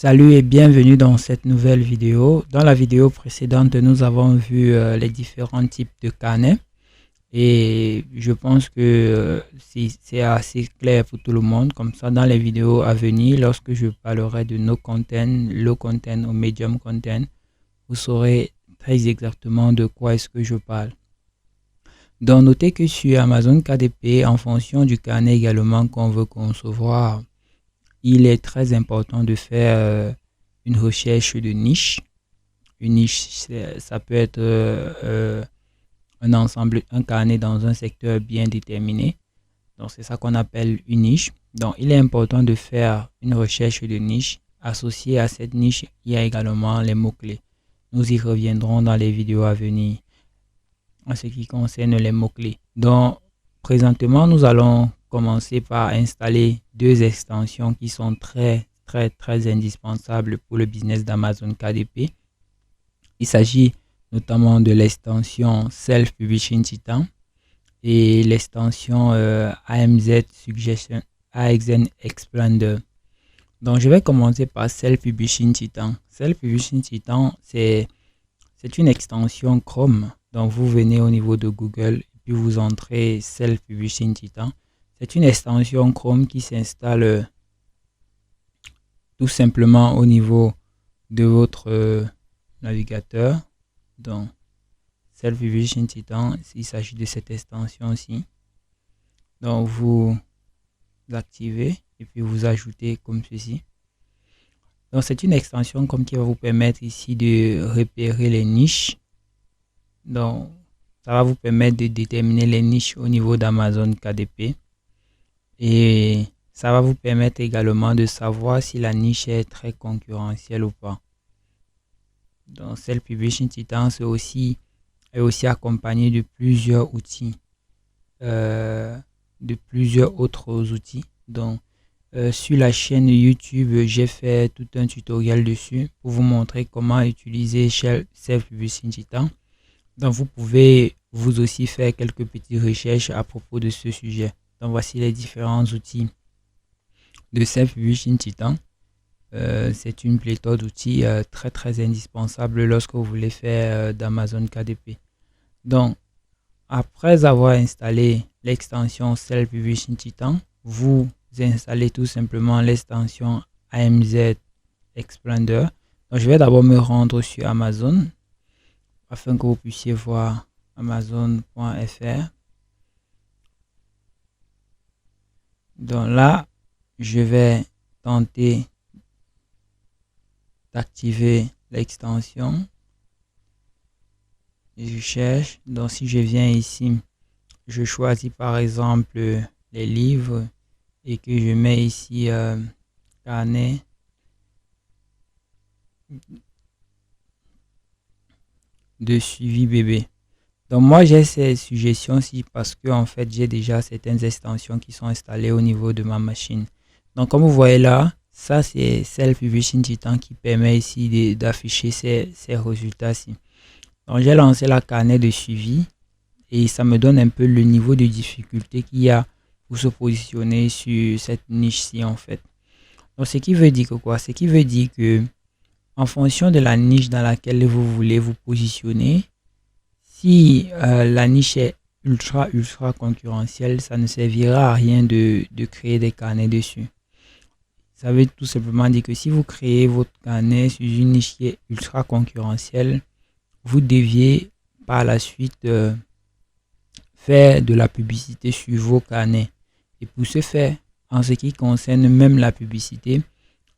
Salut et bienvenue dans cette nouvelle vidéo. Dans la vidéo précédente, nous avons vu les différents types de carnets et je pense que c'est assez clair pour tout le monde. Comme ça, dans les vidéos à venir, lorsque je parlerai de no content, low content ou medium content, vous saurez très exactement de quoi est-ce que je parle. Donc, notez que sur Amazon KDP, en fonction du carnet également qu'on veut concevoir, il est très important de faire une recherche de niche. Une niche, ça peut être un ensemble, un carnet dans un secteur bien déterminé. Donc, c'est ça qu'on appelle une niche. Donc, il est important de faire une recherche de niche. Associé à cette niche, il y a également les mots-clés. Nous y reviendrons dans les vidéos à venir en ce qui concerne les mots-clés. Donc, présentement, nous allons commencer par installer deux extensions qui sont très indispensables pour le business d'Amazon KDP. Il s'agit notamment de l'extension Self Publishing Titan et l'extension AMZ Suggestion AXN Expander. Donc, je vais commencer par Self Publishing Titan. Self Publishing Titan, c'est une extension Chrome. Donc, vous venez au niveau de Google et puis vous entrez Self Publishing Titan. C'est une extension Chrome qui s'installe tout simplement au niveau de votre navigateur. Donc, Self Publishing Titan, il s'agit de cette extension-ci. Donc, vous l'activez et puis vous ajoutez comme ceci. Donc, c'est une extension comme qui va vous permettre ici de repérer les niches. Donc, ça va vous permettre de déterminer les niches au niveau d'Amazon KDP. Et ça va vous permettre également de savoir si la niche est très concurrentielle ou pas. Donc, Self Publishing Titan est aussi accompagné de plusieurs outils, de plusieurs autres outils. Donc, sur la chaîne YouTube, j'ai fait tout un tutoriel dessus pour vous montrer comment utiliser Self Publishing Titan. Donc, vous pouvez vous aussi faire quelques petites recherches à propos de ce sujet. Donc, voici les différents outils de Self Publishing Titan. C'est une pléthore d'outils très indispensables lorsque vous voulez faire d'Amazon KDP. Donc, après avoir installé l'extension Self Publishing Titan, vous installez tout simplement l'extension AMZ Expander. Donc, je vais d'abord me rendre sur Amazon afin que vous puissiez voir amazon.fr. Donc là, je vais tenter d'activer l'extension. Je cherche. Donc si je viens ici, je choisis par exemple les livres et que je mets ici carnet de suivi bébé. Donc moi j'ai ces suggestions-ci parce que en fait j'ai déjà certaines extensions qui sont installées au niveau de ma machine. Donc comme vous voyez là, ça c'est Self Publishing Titan qui permet ici d'afficher ces résultats-ci. Donc j'ai lancé la carnet de suivi et ça me donne un peu le niveau de difficulté qu'il y a pour se positionner sur cette niche-ci en fait. Donc ce qui veut dire que quoi? Ce qui veut dire que en fonction de la niche dans laquelle vous voulez vous positionner, si la niche est ultra concurrentielle, ça ne servira à rien de créer des carnets dessus. Ça veut tout simplement dire que si vous créez votre carnet sur une niche qui est ultra concurrentielle, vous deviez par la suite faire de la publicité sur vos carnets. Et pour ce faire, en ce qui concerne même la publicité,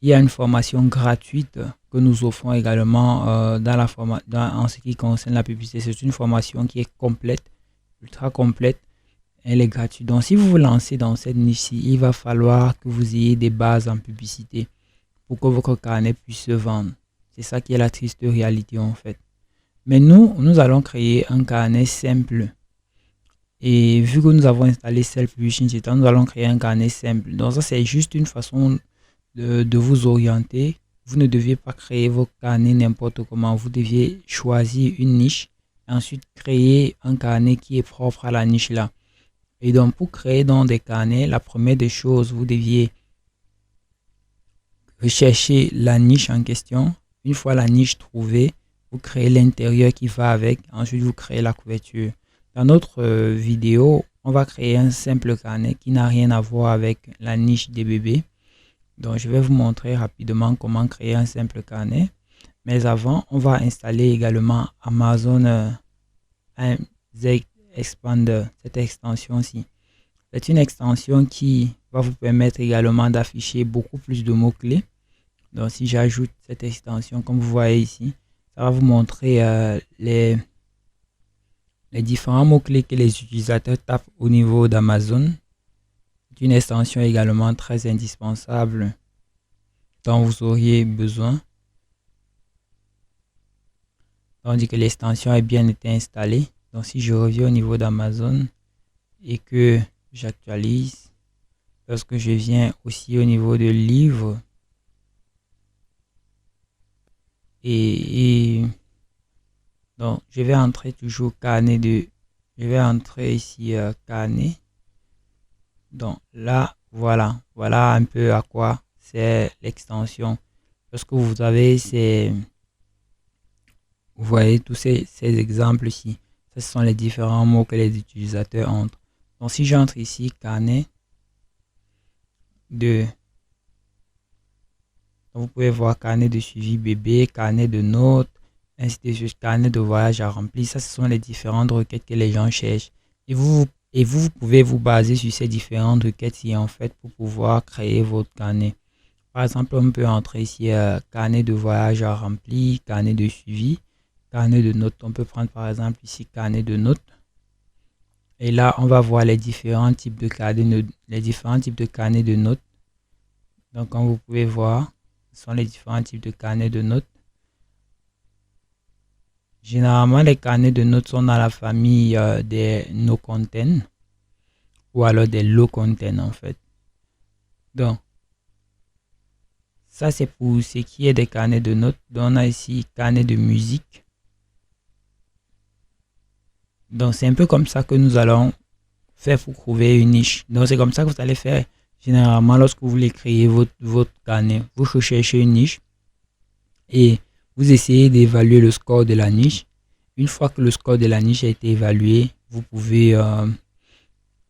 il y a une formation gratuite que nous offrons également en ce qui concerne la publicité. C'est une formation qui est complète, ultra complète. Elle est gratuite. Donc, si vous vous lancez dans cette niche-ci, il va falloir que vous ayez des bases en publicité pour que votre carnet puisse se vendre. C'est ça qui est la triste réalité en fait. Mais nous allons créer un carnet simple. Et vu que nous avons installé Self Publishing Titan, nous allons créer un carnet simple. Donc, ça, c'est juste une façon de vous orienter. Vous ne deviez pas créer vos carnets n'importe comment. Vous deviez choisir une niche et ensuite créer un carnet qui est propre à la niche là. Et donc pour créer dans des carnets, la première des choses, vous deviez recherchez la niche en question. Une fois la niche trouvée, vous créez l'intérieur qui va avec. Ensuite, vous créez la couverture. Dans notre vidéo, on va créer un simple carnet qui n'a rien à voir avec la niche des bébés. Donc, je vais vous montrer rapidement comment créer un simple carnet. Mais avant, on va installer également Amazon MZ Expander, cette extension-ci. C'est une extension qui va vous permettre également d'afficher beaucoup plus de mots-clés. Donc, si j'ajoute cette extension, comme vous voyez ici, ça va vous montrer les différents mots-clés que les utilisateurs tapent au niveau d'Amazon. C'est une extension également très indispensable dont vous auriez besoin. Tandis que l'extension a bien été installée. Donc, si je reviens au niveau d'Amazon et que j'actualise, lorsque je viens aussi au niveau de livres, et donc je vais entrer toujours carnet je vais entrer ici carnet. Donc là, voilà un peu à quoi c'est l'extension. Lorsque vous avez vous voyez tous ces exemples ici. Ce sont les différents mots que les utilisateurs entrent. Donc si j'entre ici carnet de, vous pouvez voir carnet de suivi bébé, carnet de notes, ainsi de suite, carnet de voyage à remplir. Ça, ce sont les différentes requêtes que les gens cherchent. Et vous pouvez vous baser sur ces différentes requêtes en fait pour pouvoir créer votre carnet. Par exemple, on peut entrer ici carnet de voyage à remplir, carnet de suivi, carnet de notes. On peut prendre par exemple ici carnet de notes. Et là, on va voir les différents types de carnets de notes. Donc, comme vous pouvez voir, ce sont les différents types de carnets de notes. Généralement, les carnets de notes sont dans la famille des no content ou alors des low content en fait. Donc, ça c'est pour ce qui est des carnets de notes. Donc, on a ici carnet de musique. Donc, c'est un peu comme ça que nous allons faire pour trouver une niche. Donc, c'est comme ça que vous allez faire généralement lorsque vous voulez créer votre carnet. Vous recherchez une niche et vous essayez d'évaluer le score de la niche. Une fois que le score de la niche a été évalué, vous pouvez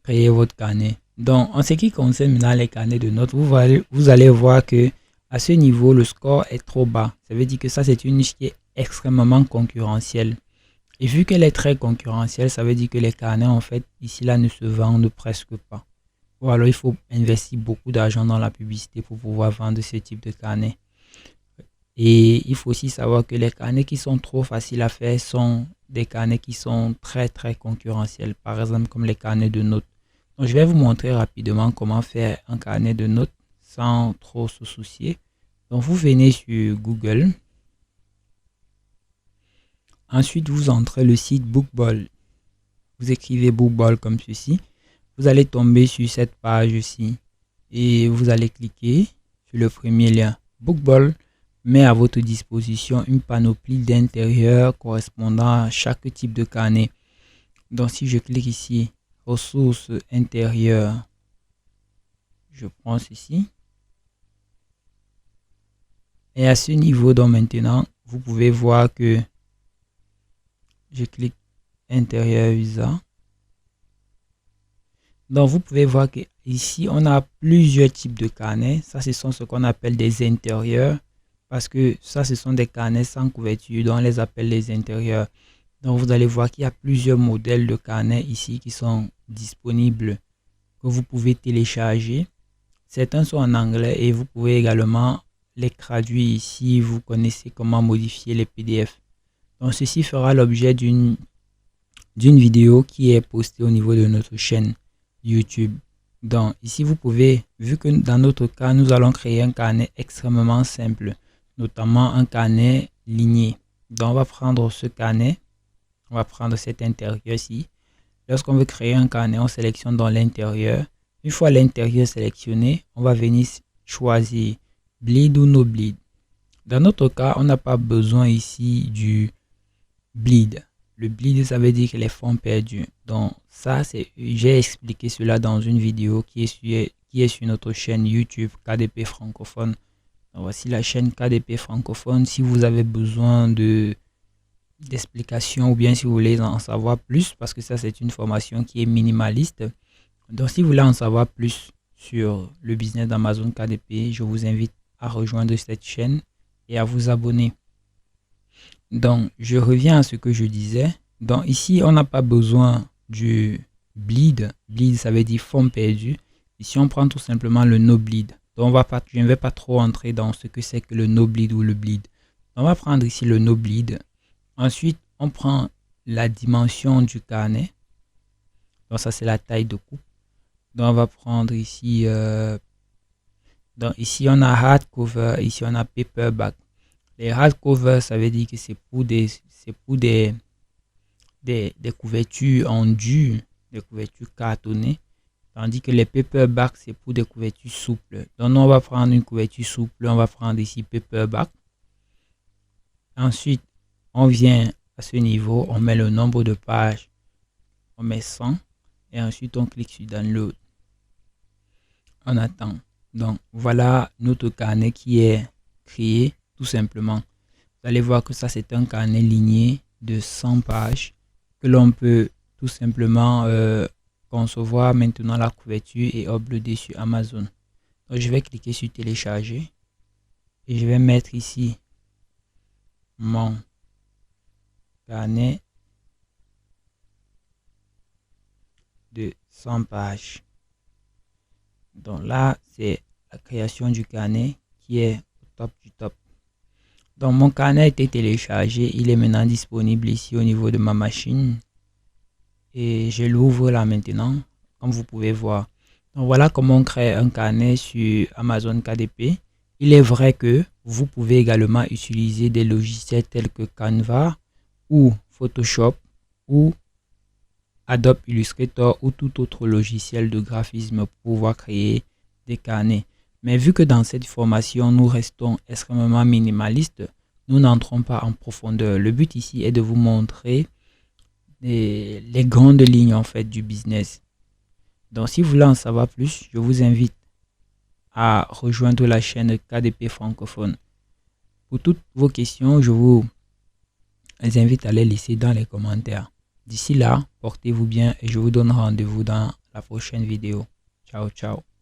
créer votre carnet. Donc, en ce qui concerne maintenant les carnets de notes, vous allez voir que à ce niveau, le score est trop bas. Ça veut dire que ça, c'est une niche qui est extrêmement concurrentielle. Et vu qu'elle est très concurrentielle, ça veut dire que les carnets, en fait, ici, là, ne se vendent presque pas. Ou alors, il faut investir beaucoup d'argent dans la publicité pour pouvoir vendre ce type de carnet. Et il faut aussi savoir que les carnets qui sont trop faciles à faire sont des carnets qui sont très, très concurrentiels. Par exemple, comme les carnets de notes. Donc, je vais vous montrer rapidement comment faire un carnet de notes sans trop se soucier. Donc, vous venez sur Google. Ensuite, vous entrez le site Bookball. Vous écrivez Bookball comme ceci. Vous allez tomber sur cette page-ci et vous allez cliquer sur le premier lien. Bookball met à votre disposition une panoplie d'intérieurs correspondant à chaque type de carnet. Donc, si je clique ici, ressources intérieures, je prends ceci. Et à ce niveau, donc maintenant, vous pouvez voir que je clique intérieur visa. Donc, vous pouvez voir que ici, on a plusieurs types de carnets. Ça, ce sont ce qu'on appelle des intérieurs. Parce que ça, ce sont des carnets sans couverture. Donc, on les appelle les intérieurs. Donc, vous allez voir qu'il y a plusieurs modèles de carnets ici qui sont disponibles, que vous pouvez télécharger. Certains sont en anglais et vous pouvez également les traduire ici. Vous connaissez comment modifier les PDF. Donc, ceci fera l'objet d'une vidéo qui est postée au niveau de notre chaîne YouTube. Donc, ici, vous pouvez, vu que dans notre cas, nous allons créer un carnet extrêmement simple, notamment un carnet ligné. Donc, on va prendre ce carnet, on va prendre cet intérieur-ci. Lorsqu'on veut créer un carnet, on sélectionne dans l'intérieur. Une fois l'intérieur sélectionné, on va venir choisir bleed ou no bleed. Dans notre cas, on n'a pas besoin ici du bleed. Le bleed, ça veut dire que les fonds perdus. Donc ça, j'ai expliqué cela dans une vidéo qui est sur notre chaîne YouTube KDP francophone. Donc, voici la chaîne KDP francophone. Si vous avez besoin d'explications ou bien si vous voulez en savoir plus, parce que ça c'est une formation qui est minimaliste. Donc si vous voulez en savoir plus sur le business d'Amazon KDP, je vous invite à rejoindre cette chaîne et à vous abonner. Donc je reviens à ce que je disais. Donc ici on n'a pas besoin du bleed. Bleed ça veut dire fonds perdu. Ici on prend tout simplement le no bleed. Donc je ne vais pas trop entrer dans ce que c'est que le no bleed ou le bleed. On va prendre ici le no bleed. Ensuite, on prend la dimension du carnet. Donc ça, c'est la taille de coupe. Donc on va prendre ici, donc ici on a hardcover, ici on a paperback. Les hardcover, ça veut dire que c'est pour des couvertures en dur, des couvertures cartonnées. Tandis que les paperback, c'est pour des couvertures souples. Donc nous, on va prendre une couverture souple, on va prendre ici paperback. Ensuite, on vient à ce niveau, on met le nombre de pages, on met 100 et ensuite on clique sur download. On attend. Donc voilà notre carnet qui est créé tout simplement. Vous allez voir que ça c'est un carnet ligné de 100 pages que l'on peut tout simplement concevoir maintenant la couverture et uploader sur Amazon. Donc je vais cliquer sur télécharger et je vais mettre ici mon carnet de 100 pages. Donc là, c'est la création du carnet qui est au top du top. Donc mon carnet a été téléchargé. Il est maintenant disponible ici au niveau de ma machine. Et je l'ouvre là maintenant, comme vous pouvez voir. Donc voilà comment on crée un carnet sur Amazon KDP. Il est vrai que vous pouvez également utiliser des logiciels tels que Canva ou Photoshop ou Adobe Illustrator ou tout autre logiciel de graphisme pour pouvoir créer des carnets. Mais vu que dans cette formation, nous restons extrêmement minimalistes, nous n'entrons pas en profondeur. Le but ici est de vous montrer les grandes lignes en fait du business. Donc si vous voulez en savoir plus, je vous invite à rejoindre la chaîne KDP francophone. Pour toutes vos questions, je vous invite à les laisser dans les commentaires. D'ici là, portez-vous bien et je vous donne rendez-vous dans la prochaine vidéo. Ciao, ciao.